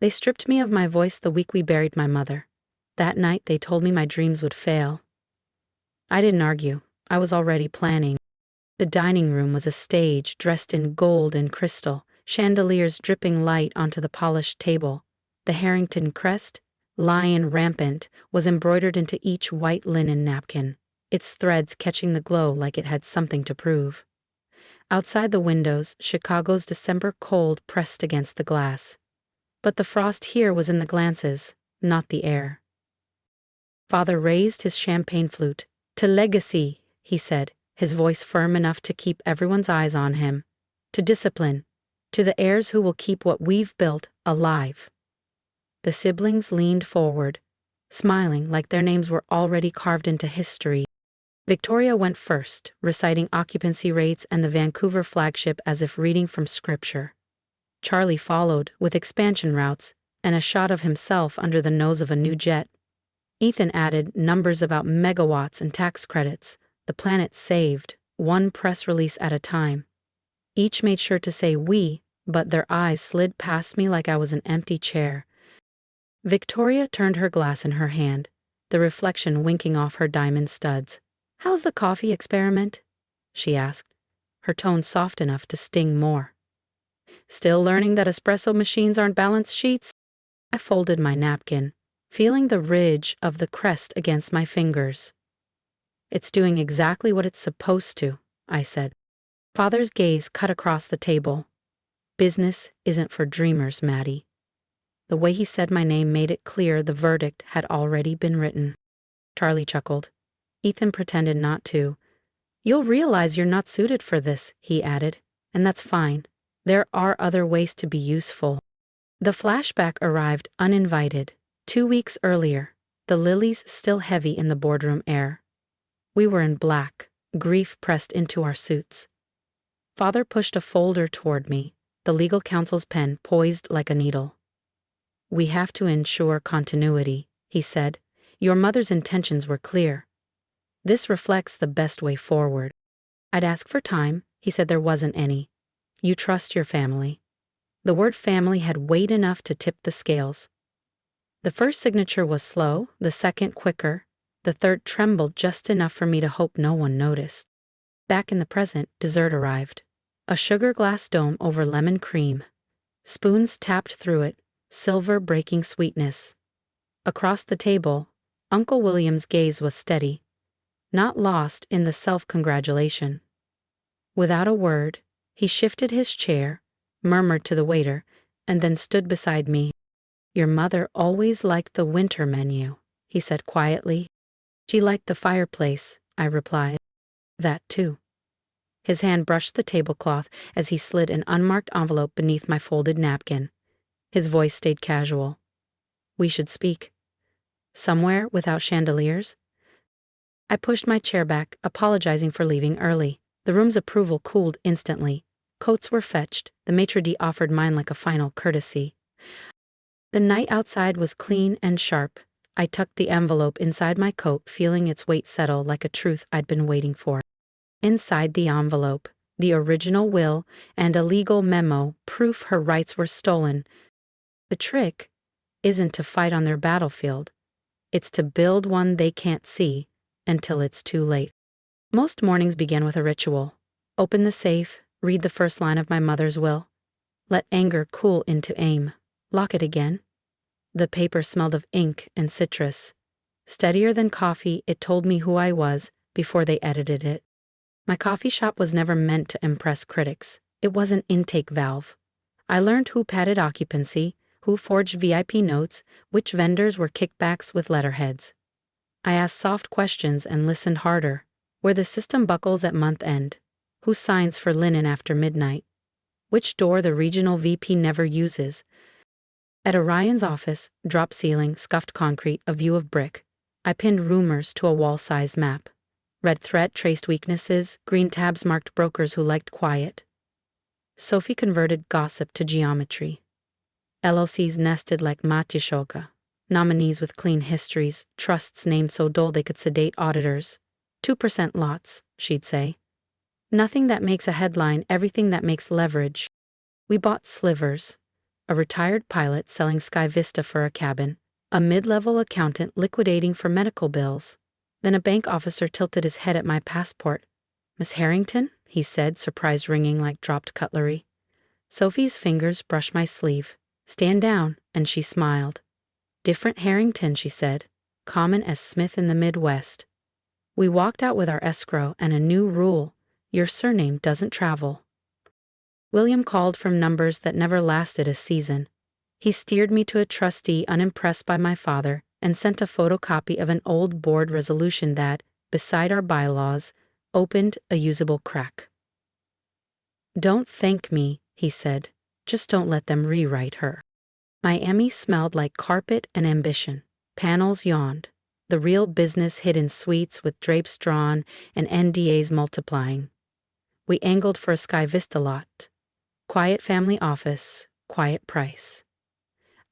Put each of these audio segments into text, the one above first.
They stripped me of my voice the week we buried my mother. That night they told me my dreams would fail. I didn't argue. I was already planning. The dining room was a stage dressed in gold and crystal, chandeliers dripping light onto the polished table. The Harrington crest, lion rampant, was embroidered into each white linen napkin, its threads catching the glow like it had something to prove. Outside the windows, Chicago's December cold pressed against the glass. But the frost here was in the glances, not the air. Father raised his champagne flute. "To legacy," he said, his voice firm enough to keep everyone's eyes on him. "To discipline. To the heirs who will keep what we've built alive." The siblings leaned forward, smiling like their names were already carved into history. Victoria went first, reciting occupancy rates and the Vancouver flagship as if reading from scripture. Charlie followed, with expansion routes, and a shot of himself under the nose of a new jet. Ethan added numbers about megawatts and tax credits, the planet saved, one press release at a time. Each made sure to say "we," but their eyes slid past me like I was an empty chair. Victoria turned her glass in her hand, the reflection winking off her diamond studs. "How's the coffee experiment?" she asked, her tone soft enough to sting more. "Still learning that espresso machines aren't balance sheets?" I folded my napkin, feeling the ridge of the crest against my fingers. "It's doing exactly what it's supposed to," I said. Father's gaze cut across the table. "Business isn't for dreamers, Maddie." The way he said my name made it clear the verdict had already been written. Charlie chuckled. Ethan pretended not to. "You'll realize you're not suited for this," he added, "and that's fine. There are other ways to be useful." The flashback arrived uninvited. 2 weeks earlier, the lilies still heavy in the boardroom air. We were in black, grief pressed into our suits. Father pushed a folder toward me, the legal counsel's pen poised like a needle. "We have to ensure continuity," he said. "Your mother's intentions were clear. This reflects the best way forward." I'd asked for time. He said there wasn't any. "You trust your family." The word family had weighed enough to tip the scales. The first signature was slow, the second quicker, the third trembled just enough for me to hope no one noticed. Back in the present, dessert arrived. A sugar glass dome over lemon cream. Spoons tapped through it, silver breaking sweetness. Across the table, Uncle William's gaze was steady, not lost in the self-congratulation. Without a word, he shifted his chair, murmured to the waiter, and then stood beside me. "Your mother always liked the winter menu," he said quietly. "She liked the fireplace," I replied. "That too." His hand brushed the tablecloth as he slid an unmarked envelope beneath my folded napkin. His voice stayed casual. "We should speak. Somewhere without chandeliers?" I pushed my chair back, apologizing for leaving early. The room's approval cooled instantly. Coats were fetched. The maitre d' offered mine like a final courtesy. The night outside was clean and sharp. I tucked the envelope inside my coat, feeling its weight settle like a truth I'd been waiting for. Inside the envelope, the original will and a legal memo, proof her rights were stolen. The trick isn't to fight on their battlefield. It's to build one they can't see until it's too late. Most mornings begin with a ritual. Open the safe, read the first line of my mother's will. Let anger cool into aim. Lock it again. The paper smelled of ink and citrus. Steadier than coffee, it told me who I was before they edited it. My coffee shop was never meant to impress critics. It was an intake valve. I learned who padded occupancy, who forged VIP notes, which vendors were kickbacks with letterheads. I asked soft questions and listened harder. Where the system buckles at month end? Who signs for linen after midnight? Which door the regional VP never uses? At Orion's office, drop ceiling, scuffed concrete, a view of brick. I pinned rumors to a wall-sized map. Red thread traced weaknesses, green tabs marked brokers who liked quiet. Sophie converted gossip to geometry. LLCs nested like matishoka, nominees with clean histories, trusts named so dull they could sedate auditors. 2% lots, she'd say. Nothing that makes a headline, everything that makes leverage. We bought slivers. a retired pilot selling Sky Vista for a cabin, a mid-level accountant liquidating for medical bills. Then a bank officer tilted his head at my passport. "Miss Harrington?" he said, surprise ringing like dropped cutlery. Sophie's fingers brushed my sleeve. "Stand down," and she smiled. "Different Harrington," she said, "common as Smith in the Midwest." We walked out with our escrow and a new rule: your surname doesn't travel. William called from numbers that never lasted a season. He steered me to a trustee unimpressed by my father and sent a photocopy of an old board resolution that, beside our bylaws, opened a usable crack. "Don't thank me," he said. "Just don't let them rewrite her." Miami smelled like carpet and ambition. Panels yawned. The real business hid in suites with drapes drawn and NDAs multiplying. We angled for a Sky Vista lot. Quiet family office, quiet price.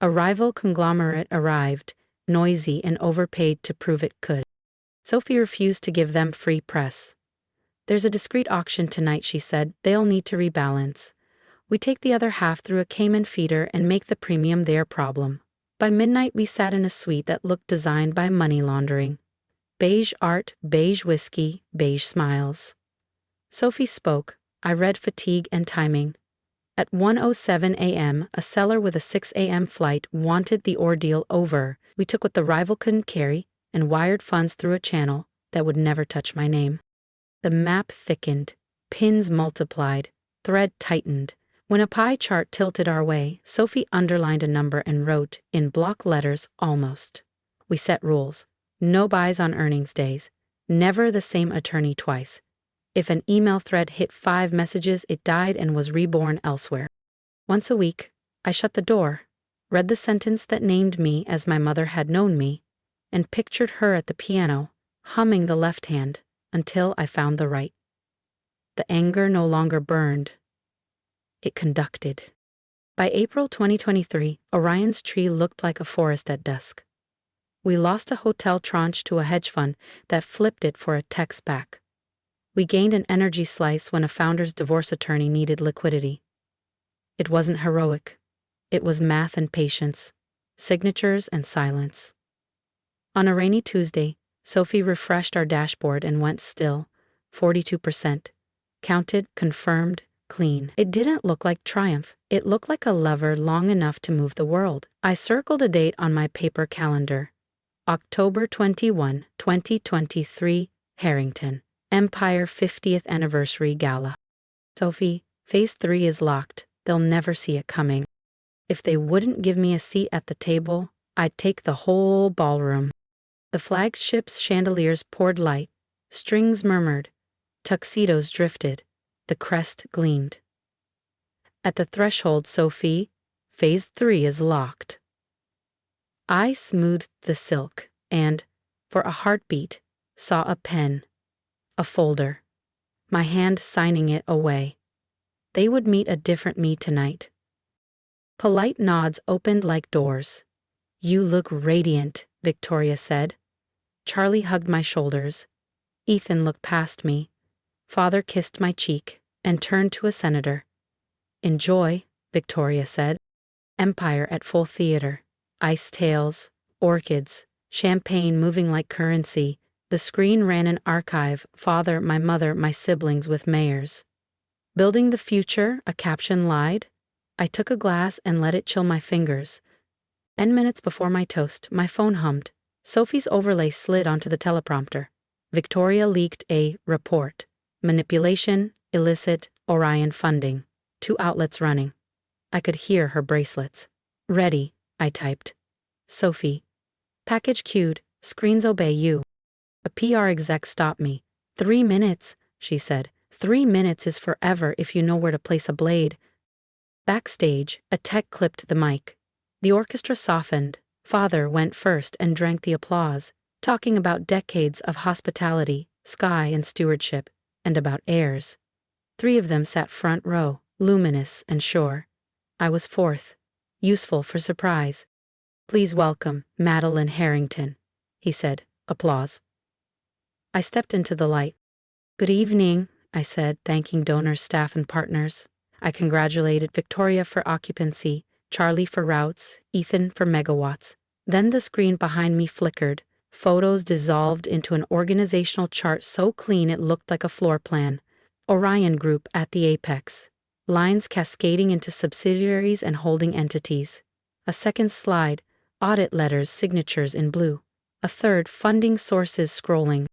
A rival conglomerate arrived, noisy and overpaid to prove it could. Sophie refused to give them free press. "There's a discreet auction tonight," she said. "They'll need to rebalance. We take the other half through a Cayman feeder and make the premium their problem." By midnight we sat in a suite that looked designed by money laundering. Beige art, beige whiskey, beige smiles. Sophie spoke. I read fatigue and timing. At 1:07 a.m., a seller with a 6 a.m. flight wanted the ordeal over. We took what the rival couldn't carry and wired funds through a channel that would never touch my name. The map thickened, pins multiplied, thread tightened. When a pie chart tilted our way, Sophie underlined a number and wrote, in block letters, "almost." We set rules. No buys on earnings days. Never the same attorney twice. If an email thread hit 5 messages, it died and was reborn elsewhere. Once a week, I shut the door, read the sentence that named me as my mother had known me, and pictured her at the piano, humming the left hand, until I found the right. The anger no longer burned. It conducted. By April 2023, Orion's tree looked like a forest at dusk. We lost a hotel tranche to a hedge fund that flipped it for a text back. We gained an energy slice when a founder's divorce attorney needed liquidity. It wasn't heroic. It was math and patience, signatures and silence. On a rainy Tuesday, Sophie refreshed our dashboard and went still, 42%. Counted, confirmed, clean. It didn't look like triumph. It looked like a lever long enough to move the world. I circled a date on my paper calendar. October 21, 2023, Harrington. Empire 50th Anniversary Gala. "Sophie, Phase 3 is locked. They'll never see it coming. If they wouldn't give me a seat at the table, I'd take the whole ballroom." The flagship's chandeliers poured light. Strings murmured. Tuxedos drifted. The crest gleamed. At the threshold, "Sophie, Phase 3 is locked." I smoothed the silk and, for a heartbeat, saw a pen, a folder, my hand signing it away. They would meet a different me tonight. Polite nods opened like doors. "You look radiant," Victoria said. Charlie hugged my shoulders. Ethan looked past me. Father kissed my cheek and turned to a senator. "Enjoy," Victoria said. Empire at full theater. Ice tails, orchids, champagne moving like currency. The screen ran an archive: father, my mother, my siblings with mayors. "Building the future," a caption lied. I took a glass and let it chill my fingers. 10 minutes before my toast, my phone hummed. Sophie's overlay slid onto the teleprompter. Victoria leaked a report. Manipulation, illicit, Orion funding. 2 outlets running. I could hear her bracelets. "Ready," I typed. "Sophie." Package queued. "Screens obey you." A PR exec stopped me. 3 minutes, she said. 3 minutes is forever if you know where to place a blade. Backstage, a tech clipped the mic. The orchestra softened. Father went first and drank the applause, talking about decades of hospitality, sky and stewardship, and about heirs. 3 of them sat front row, luminous and sure. I was 4th, useful for surprise. "Please welcome Madeline Harrington," he said. Applause. I stepped into the light. "Good evening," I said, thanking donors, staff, and partners. I congratulated Victoria for occupancy, Charlie for routes, Ethan for megawatts. Then the screen behind me flickered. Photos dissolved into an organizational chart so clean it looked like a floor plan. Orion Group at the apex. Lines cascading into subsidiaries and holding entities. A second slide, audit letters, signatures in blue. A third, funding sources scrolling.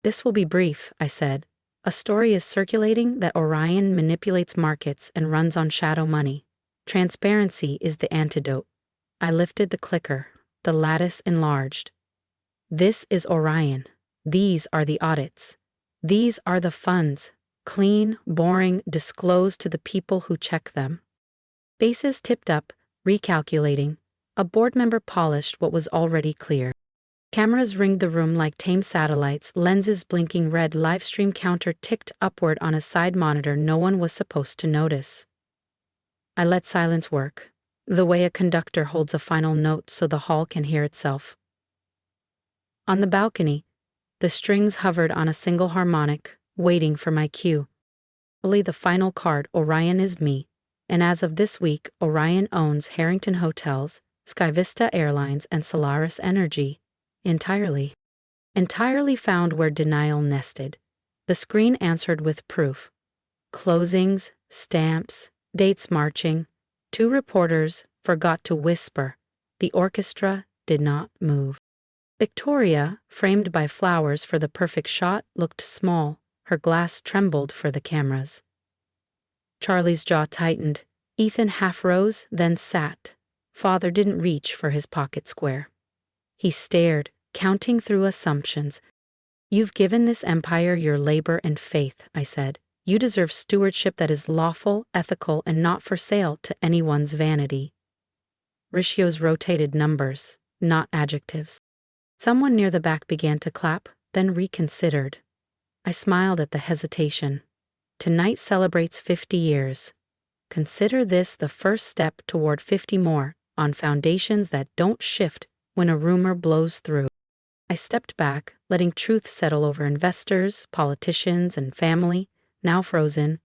This will be brief, I said. A story is circulating that Orion manipulates markets and runs on shadow money. Transparency is the antidote. I lifted the clicker. The lattice enlarged. This is Orion. These are the audits. These are the funds. Clean, boring, disclosed to the people who check them. Faces tipped up, recalculating. A board member polished what was already clear. Cameras ringed the room like tame satellites, lenses blinking red, live stream counter ticked upward on a side monitor no one was supposed to notice. I let silence work, the way a conductor holds a final note so the hall can hear itself. On the balcony, the strings hovered on a single harmonic, waiting for my cue. Only the final card, Orion is me, and as of this week, Orion owns Harrington Hotels, Skyvista Airlines, and Solaris Energy. Entirely. Entirely found where denial nested. The screen answered with proof. Closings, stamps, dates marching. 2 reporters forgot to whisper. The orchestra did not move. Victoria, framed by flowers for the perfect shot, looked small. Her glass trembled for the cameras. Charlie's jaw tightened. Ethan half rose, then sat. Father didn't reach for his pocket square. He stared, counting through assumptions. You've given this empire your labor and faith, I said. You deserve stewardship that is lawful, ethical, and not for sale to anyone's vanity. Ratios rotated numbers, not adjectives. Someone near the back began to clap, then reconsidered. I smiled at the hesitation. Tonight celebrates 50 years. Consider this the first step toward 50 more, on foundations that don't shift when a rumor blows through. I stepped back, letting truth settle over investors, politicians, and family, now frozen.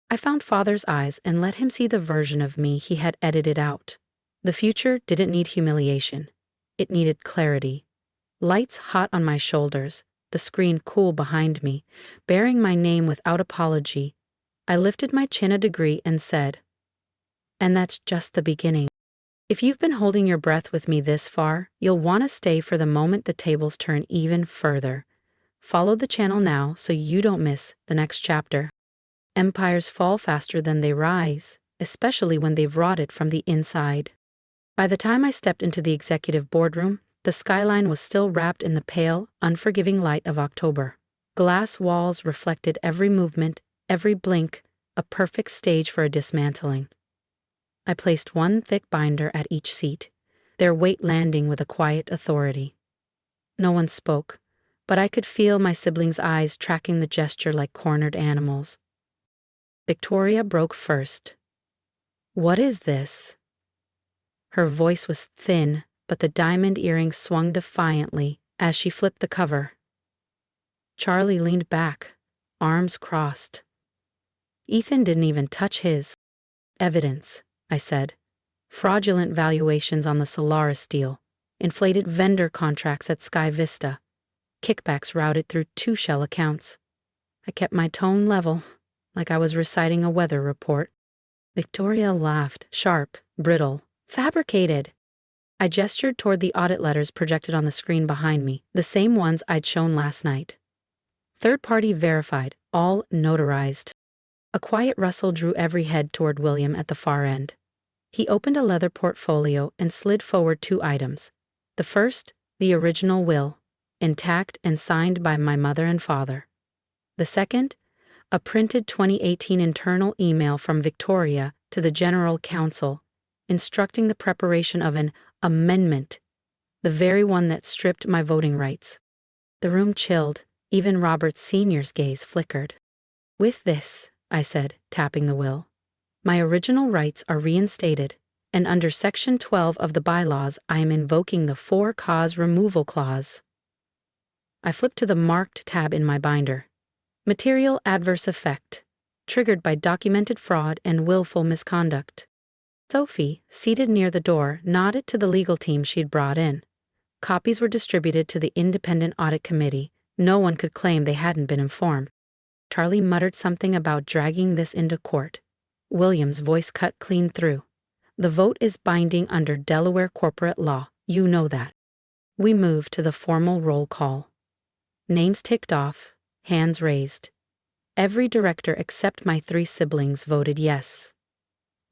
I found Father's eyes and let him see the version of me he had edited out. The future didn't need humiliation. It needed clarity. Lights hot on my shoulders, the screen cool behind me, bearing my name without apology. I lifted my chin a degree and said, "And that's just the beginning. If you've been holding your breath with me this far, you'll want to stay for the moment the tables turn even further. Follow the channel now so you don't miss the next chapter." Empires fall faster than they rise, especially when they've rotted from the inside. By the time I stepped into the executive boardroom, the skyline was still wrapped in the pale, unforgiving light of October. Glass walls reflected every movement, every blink, a perfect stage for a dismantling. I placed one thick binder at each seat, their weight landing with a quiet authority. No one spoke, but I could feel my siblings' eyes tracking the gesture like cornered animals. Victoria broke first. "What is this?" Her voice was thin, but the diamond earring swung defiantly as she flipped the cover. Charlie leaned back, arms crossed. Ethan didn't even touch his. "Evidence," I said. "Fraudulent valuations on the Solaris deal, inflated vendor contracts at Sky Vista, kickbacks routed through 2 shell accounts." I kept my tone level, like I was reciting a weather report. Victoria laughed, sharp, brittle. "Fabricated." I gestured toward the audit letters projected on the screen behind me, the same ones I'd shown last night. "Third-party verified, all notarized." A quiet rustle drew every head toward William at the far end. He opened a leather portfolio and slid forward 2 items. The first, the original will, intact and signed by my mother and father. The second, a printed 2018 internal email from Victoria to the General Counsel, instructing the preparation of an amendment, the very one that stripped my voting rights. The room chilled, even Robert Sr.'s gaze flickered. "With this," I said, tapping the will, "my original rights are reinstated, and under Section 12 of the bylaws I am invoking the for-cause removal clause." I flipped to the marked tab in my binder. Material adverse effect, triggered by documented fraud and willful misconduct. Sophie, seated near the door, nodded to the legal team she'd brought in. Copies were distributed to the independent audit committee. No one could claim they hadn't been informed. Charlie muttered something about dragging this into court. William's voice cut clean through. The vote is binding under Delaware corporate law, you know that. We moved to the formal roll call. Names ticked off, hands raised. Every director except my 3 siblings voted yes.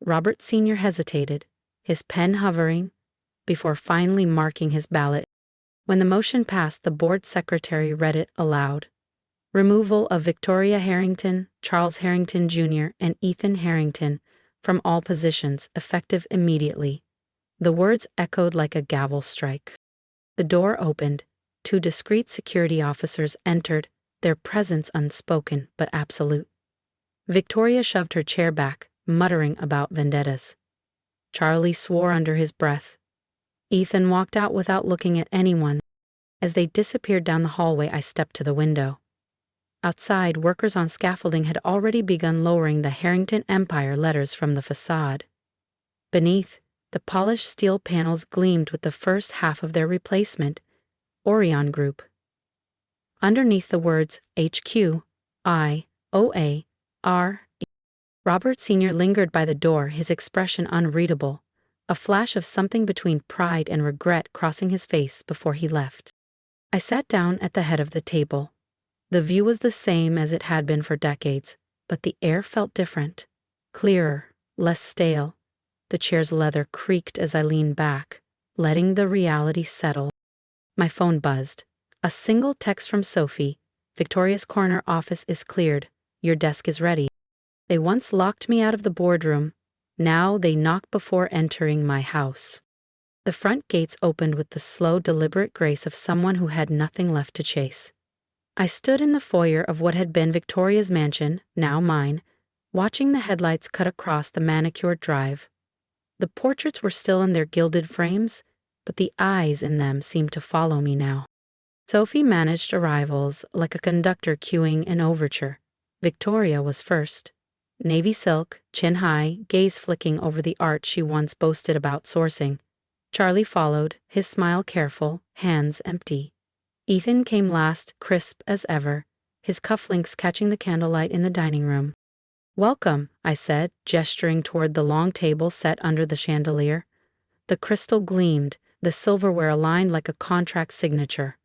Robert Sr. hesitated, his pen hovering, before finally marking his ballot. When the motion passed, the board secretary read it aloud. Removal of Victoria Harrington, Charles Harrington Jr., and Ethan Harrington from all positions, effective immediately. The words echoed like a gavel strike. The door opened. 2 discreet security officers entered, their presence unspoken but absolute. Victoria shoved her chair back, muttering about vendettas. Charlie swore under his breath. Ethan walked out without looking at anyone. As they disappeared down the hallway, I stepped to the window. Outside, workers on scaffolding had already begun lowering the Harrington Empire letters from the facade. Beneath, the polished steel panels gleamed with the first half of their replacement, Orion Group. Underneath the words HQ, I, OA, R, E. Robert Sr. lingered by the door, his expression unreadable, a flash of something between pride and regret crossing his face before he left. I sat down at the head of the table. The view was the same as it had been for decades, but the air felt different, clearer, less stale. The chair's leather creaked as I leaned back, letting the reality settle. My phone buzzed. A single text from Sophie. Victoria's corner office is cleared. Your desk is ready. They once locked me out of the boardroom. Now they knock before entering my house. The front gates opened with the slow, deliberate grace of someone who had nothing left to chase. I stood in the foyer of what had been Victoria's mansion, now mine, watching the headlights cut across the manicured drive. The portraits were still in their gilded frames, but the eyes in them seemed to follow me now. Sophie managed arrivals like a conductor cueing an overture. Victoria was first. Navy silk, chin high, gaze flicking over the art she once boasted about sourcing. Charlie followed, his smile careful, hands empty. Ethan came last, crisp as ever, his cufflinks catching the candlelight in the dining room. Welcome, I said, gesturing toward the long table set under the chandelier. The crystal gleamed, the silverware aligned like a contract signature.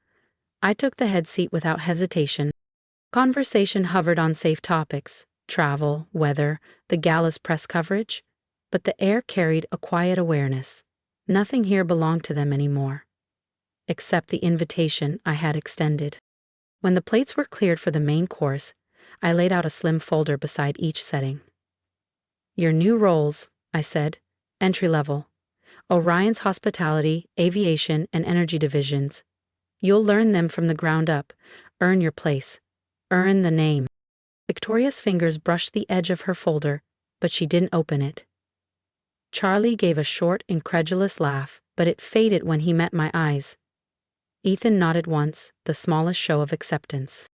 I took the head seat without hesitation. Conversation hovered on safe topics, travel, weather, the gala's press coverage, but the air carried a quiet awareness. Nothing here belonged to them anymore, except the invitation I had extended. When the plates were cleared for the main course, I laid out a slim folder beside each setting. Your new roles, I said, entry level. Orion's hospitality, aviation, and energy divisions. You'll learn them from the ground up, earn your place, earn the name. Victoria's fingers brushed the edge of her folder, but she didn't open it. Charlie gave a short, incredulous laugh, but it faded when he met my eyes. Ethan nodded once, the smallest show of acceptance.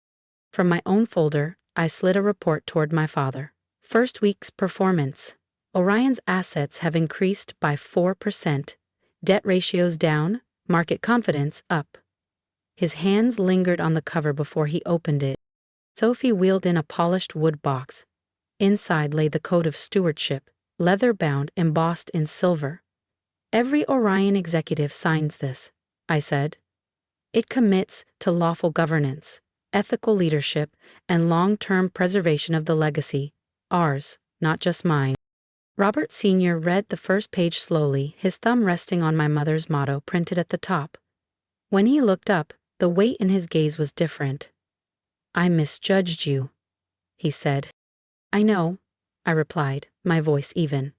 From my own folder, I slid a report toward my father. First week's performance. Orion's assets have increased by 4%. Debt ratios down, market confidence up. His hands lingered on the cover before he opened it. Sophie wheeled in a polished wood box. Inside lay the code of stewardship, leather-bound, embossed in silver. Every Orion executive signs this, I said. It commits to lawful governance, ethical leadership, and long-term preservation of the legacy, ours, not just mine. Robert Sr. read the first page slowly, his thumb resting on my mother's motto printed at the top. When he looked up, the weight in his gaze was different. I misjudged you, he said. I know, I replied, my voice even.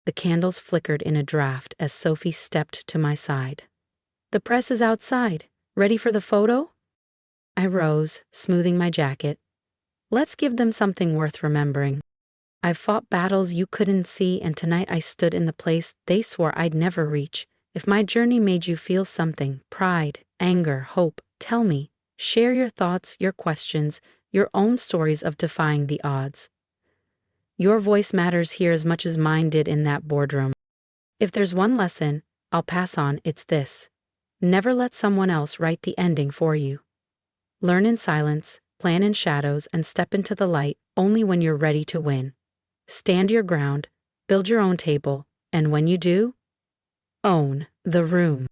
The candles flickered in a draft as Sophie stepped to my side. The press is outside. Ready for the photo? I rose, smoothing my jacket. Let's give them something worth remembering. I've fought battles you couldn't see, and tonight I stood in the place they swore I'd never reach. If my journey made you feel something, pride, anger, hope, tell me. Share your thoughts, your questions, your own stories of defying the odds. Your voice matters here as much as mine did in that boardroom. If there's one lesson I'll pass on, it's this. Never let someone else write the ending for you. Learn in silence, plan in shadows, and step into the light only when you're ready to win. Stand your ground, build your own table, and when you do, own the room.